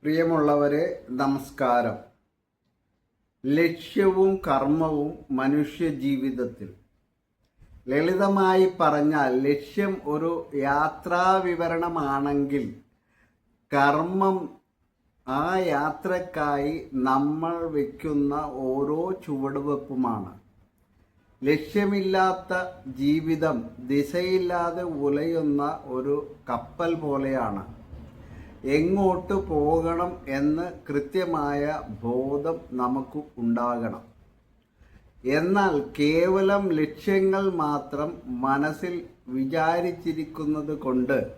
പ്രിയമുള്ളവരെ, നമസ്കാരം. ലക്ഷ്യവും കർമ്മവും മനുഷ്യ ജീവിതത്തിൽ, ലളിതമായി പറഞ്ഞാൽ ലക്ഷ്യം ഒരു യാത്രാവിവരണമാണെങ്കിൽ കർമ്മം ആ യാത്രക്കായി നമ്മൾ വയ്ക്കുന്ന ഓരോ ചുവടുവെപ്പുമാണ്. ലക്ഷ്യമില്ലാത്ത ജീവിതം ദിശയില്ലാതെ ഉലയുന്ന ഒരു കപ്പൽ പോലെയാണ്. എങ്ങോട്ട് പോകണം എന്ന് കൃത്യമായ ബോധം നമുക്ക് ഉണ്ടാകണം. എന്നാൽ കേവലം ലക്ഷ്യങ്ങൾ മാത്രം മനസ്സിൽ വിചാരിച്ചിരിക്കുന്നത് കൊണ്ട്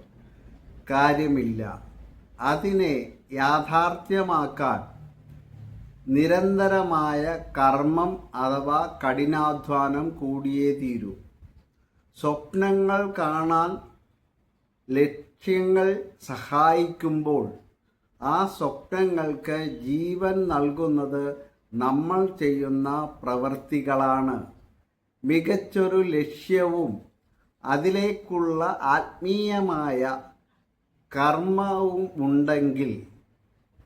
കാര്യമില്ല. അതിനെ യാഥാർത്ഥ്യമാക്കാൻ നിരന്തരമായ കർമ്മം അഥവാ കഠിനാധ്വാനം കൂടിയേ തീരൂ. സ്വപ്നങ്ങൾ കാണാൻ ലക്ഷ്യങ്ങൾ സഹായിക്കുമ്പോൾ ആ സ്വപ്നങ്ങൾക്ക് ജീവൻ നൽകുന്നത് നമ്മൾ ചെയ്യുന്ന പ്രവൃത്തികളാണ്. മികച്ചൊരു ലക്ഷ്യവും അതിലേക്കുള്ള ആത്മീയമായ കർമ്മവും ഉണ്ടെങ്കിൽ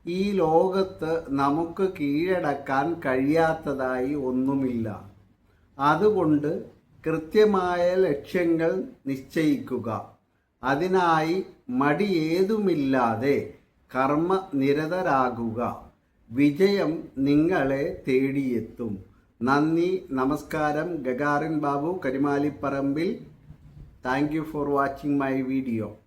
ഈ ലോകത്ത് നമുക്ക് കീഴടക്കാൻ കഴിയാത്തതായി ഒന്നുമില്ല. അതുകൊണ്ട് കൃത്യമായ ലക്ഷ്യങ്ങൾ നിശ്ചയിക്കുക. അതിനായി മടിയേതുമില്ലാതെ കർമ്മനിരതരാകുക. വിജയം നിങ്ങളെ തേടിയെത്തും. നന്ദി, നമസ്കാരം. ഗഗാറിൻ ബാബു, കരിമാലിപ്പറമ്പിൽ. Thank you for watching my video.